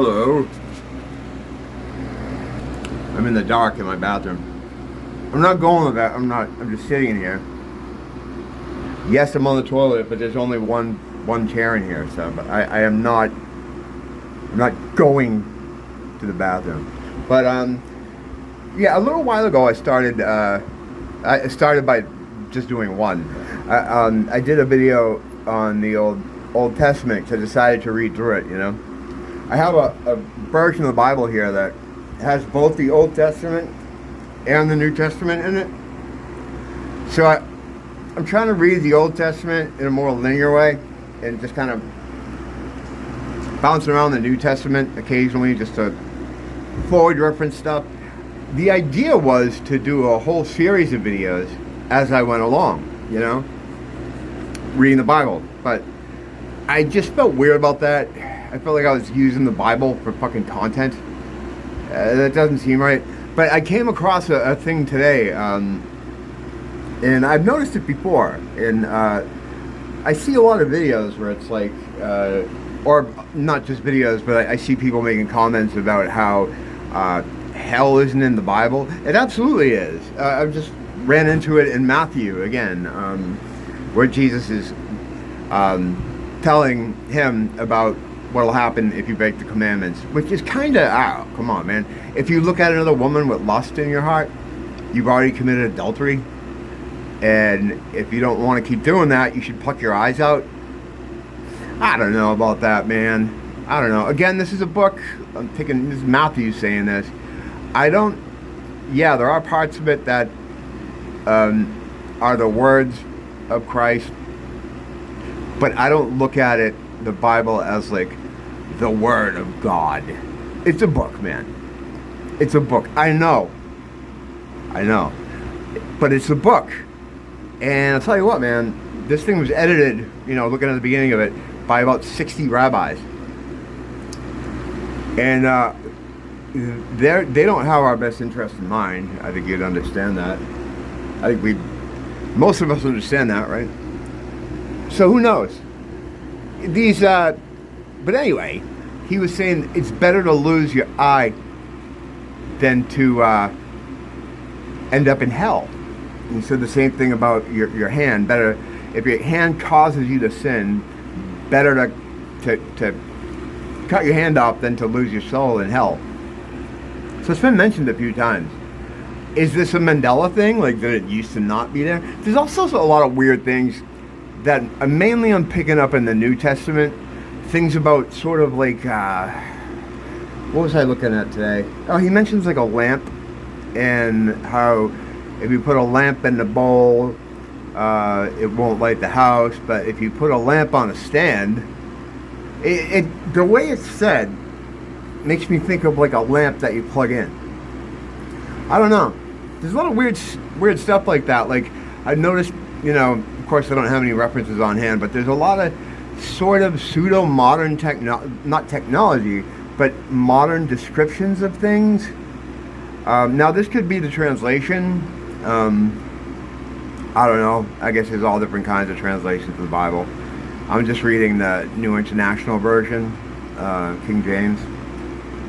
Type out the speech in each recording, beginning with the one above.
Hello. I'm in the dark in my bathroom. I'm not going to that. I'm just sitting in here. Yes, I'm on the toilet, but there's only one chair in here, so but I'm not going to the bathroom. But yeah, a little while ago I started by just doing one. I did a video on the Old Testament because I decided to read through it, you know. I have a version of the Bible here that has both the Old Testament and the New Testament in it. So I'm trying to read the Old Testament in a more linear way and just kind of bouncing around the New Testament occasionally just to forward reference stuff. The idea was to do a whole series of videos as I went along, you know, reading the Bible. But I just felt weird about that. I felt like I was using the Bible for fucking content. That doesn't seem right. But I came across a thing today, and I've noticed it before. And I see a lot of videos where it's like, or not just videos, but I see people making comments about how hell isn't in the Bible. It absolutely is. I've just ran into it in Matthew again, where Jesus is telling him about what will happen if you break the commandments, which is kind of, come on, man. If you look at another woman with lust in your heart, you've already committed adultery. And if you don't want to keep doing that, you should pluck your eyes out. I don't know about that, man. I don't know. Again, this is a book. This is Matthew saying this. Yeah, there are parts of it that are the words of Christ, but I don't look at it, the Bible, as like the Word of God. It's a book, man. It's a book. I know, but it's a book. And I'll tell you what, man, this thing was edited, you know, looking at the beginning of it, by about 60 rabbis. And they don't have our best interest in mind. I think you'd understand that. I think most of us understand that, right? So who knows? But anyway, he was saying it's better to lose your eye than to end up in hell. He said the same thing about your hand. Better, if your hand causes you to sin, better to cut your hand off than to lose your soul in hell. So it's been mentioned a few times. Is this a Mandela thing? Like, that it used to not be there? There's also a lot of weird things that mainly I'm picking up in the New Testament. Things about sort of like, what was I looking at today? Oh, he mentions like a lamp, and how if you put a lamp in the bowl, it won't light the house, but if you put a lamp on a stand, the way it's said makes me think of like a lamp that you plug in. I don't know. There's a lot of weird stuff like that. Like, I've noticed, you know, of course I don't have any references on hand, but there's a lot of sort of pseudo-modern not technology, but modern descriptions of things. Now this could be the translation. I don't know. I guess there's all different kinds of translations of the Bible. I'm just reading the New International Version, King James.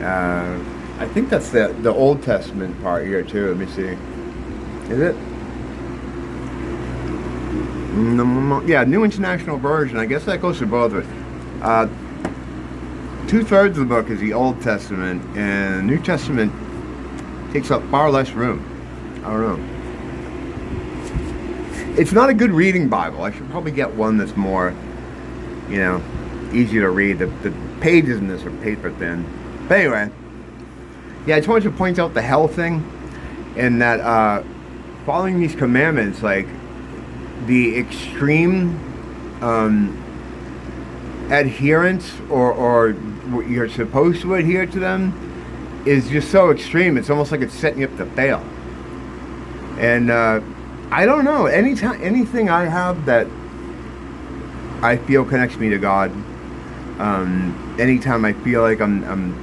I think that's the Old Testament part here too. Let me see. Is it? Yeah, New International Version. I guess that goes for both of it. 2/3 of the book is the Old Testament, and the New Testament takes up far less room. I don't know. It's not a good reading Bible. I should probably get one that's more, you know, easy to read. The pages in this are paper thin. But anyway, yeah, I just wanted to point out the hell thing, and that following these commandments, like the extreme adherence or you're supposed to adhere to them is just so extreme. It's almost like it's setting you up to fail. And I don't know, anything I have that I feel connects me to God, anytime I feel like I'm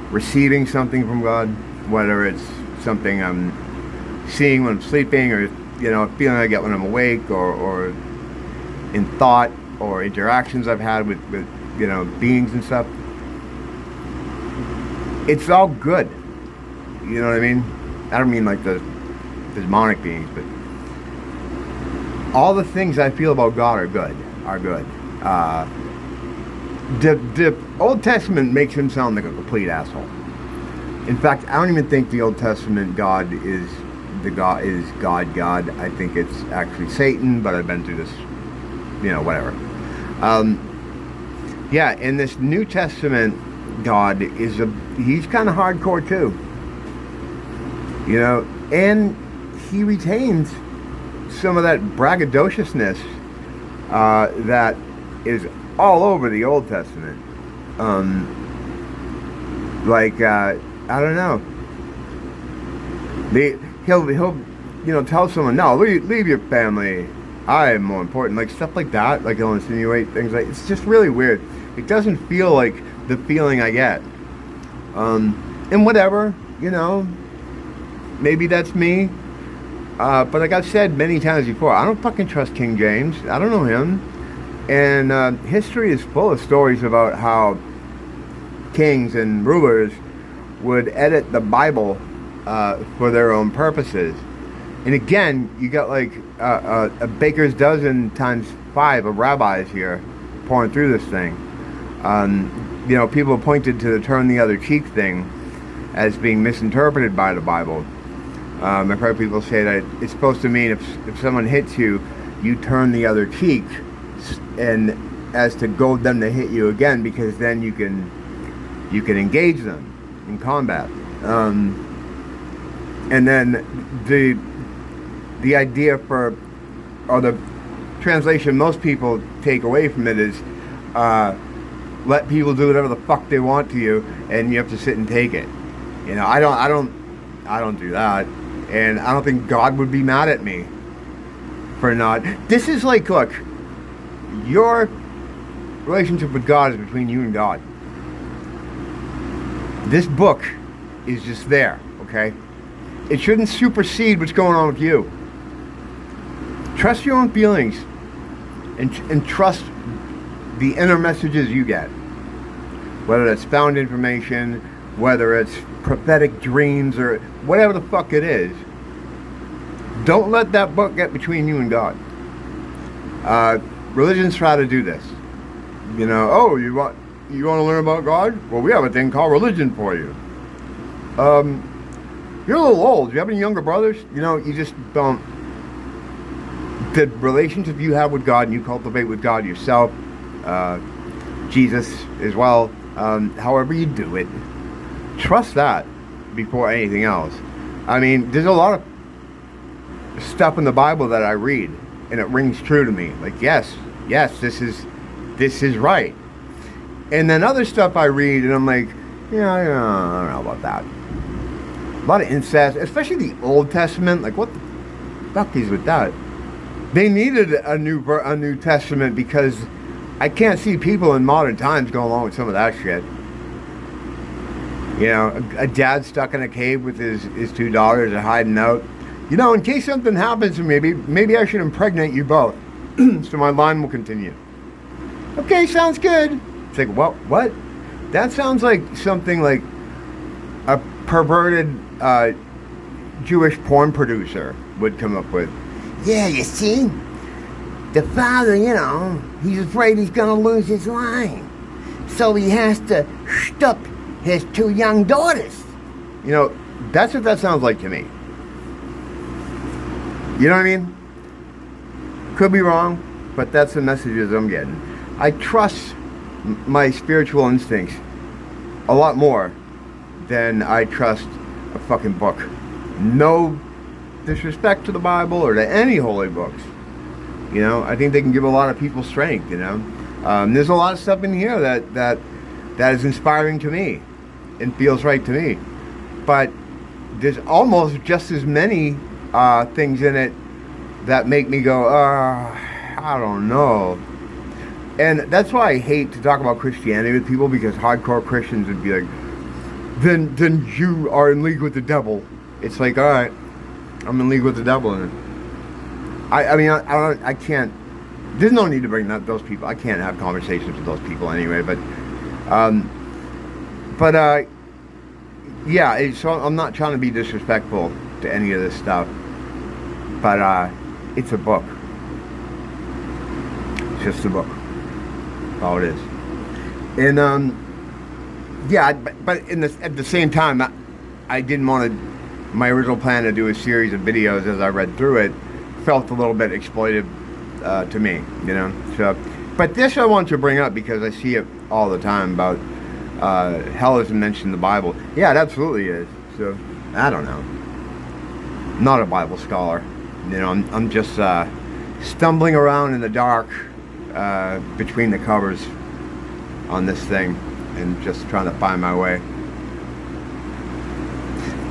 receiving something from God, whether it's something I'm seeing when I'm sleeping, or, you know, a feeling I get when I'm awake, or in thought, or interactions I've had with you know, beings and stuff. it's all good. You know what I mean? I don't mean like the demonic beings, but all the things I feel about God are good. The Old Testament makes him sound like a complete asshole. In fact, I don't even think the Old Testament God is God. I think it's actually Satan, but I've been through this, whatever. Yeah, and this New Testament God he's kind of hardcore too. And he retains some of that braggadociousness that is all over the Old Testament. I don't know. He'll tell someone, no, leave your family. I am more important. Like stuff like that. Like he'll insinuate things like, it's just really weird. It doesn't feel like the feeling I get. And whatever, maybe that's me. But like I've said many times before, I don't fucking trust King James. I don't know him. And history is full of stories about how kings and rulers would edit the Bible for their own purposes. And again, you got like a baker's dozen times 5 of rabbis here pouring through this thing. People pointed to the turn the other cheek thing as being misinterpreted by the Bible. I've heard people say that it's supposed to mean if someone hits you, you turn the other cheek, and as to goad them to hit you again, because then you can engage them in combat. And then the idea or the translation most people take away from it is let people do whatever the fuck they want to you, and you have to sit and take it. I don't do that, and I don't think God would be mad at me for not. This is like, look, your relationship with God is between you and God. This book is just there, okay? It shouldn't supersede what's going on with you. Trust your own feelings and trust the inner messages you get. Whether that's found information, whether it's prophetic dreams, or whatever the fuck it is. Don't let that book get between you and God. Religions try to do this. Oh, you want to learn about God? Well, we have a thing called religion for you. You're a little old. Do you have any younger brothers? You just don't. The relationship you have with God and you cultivate with God yourself, Jesus as well, however you do it, trust that before anything else. I mean, there's a lot of stuff in the Bible that I read and it rings true to me. Like, yes, this is right. And then other stuff I read and I'm like, I don't know about that. A lot of incest, especially the Old Testament. Like, what the fuck is with that? They needed a New Testament because I can't see people in modern times going along with some of that shit. A dad stuck in a cave with his 2 daughters and hiding out. In case something happens to me, maybe I should impregnate you both, so my line will continue. Okay, sounds good. It's like, what? That sounds like something like a perverted Jewish porn producer would come up with. Yeah, you see, the father, he's afraid he's going to lose his line, so he has to stup his 2 young daughters. That's what that sounds like to me. You know what I mean? Could be wrong, but that's the messages I'm getting. I trust my spiritual instincts a lot more than I trust a fucking book. No disrespect to the Bible or to any holy books. I think they can give a lot of people strength, there's a lot of stuff in here that is inspiring to me and feels right to me. But there's almost just as many things in it that make me go, I don't know. And that's why I hate to talk about Christianity with people, because hardcore Christians would be like, then you are in league with the devil. It's like, all right, I'm in league with the devil. And I can't. There's no need to bring those people. I can't have conversations with those people anyway. But Yeah, so I'm not trying to be disrespectful to any of this stuff, but it's a book. It's just a book. That's all it is. And yeah, but at the same time, I didn't want to. My original plan to do a series of videos as I read through it felt a little bit exploitive to me, you know. So, but this I want to bring up because I see it all the time about hell isn't mentioned in the Bible. Yeah, it absolutely is. So I don't know. I'm not a Bible scholar, you know. I'm just stumbling around in the dark between the covers on this thing and just trying to find my way.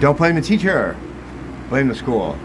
Don't blame the teacher, blame the school.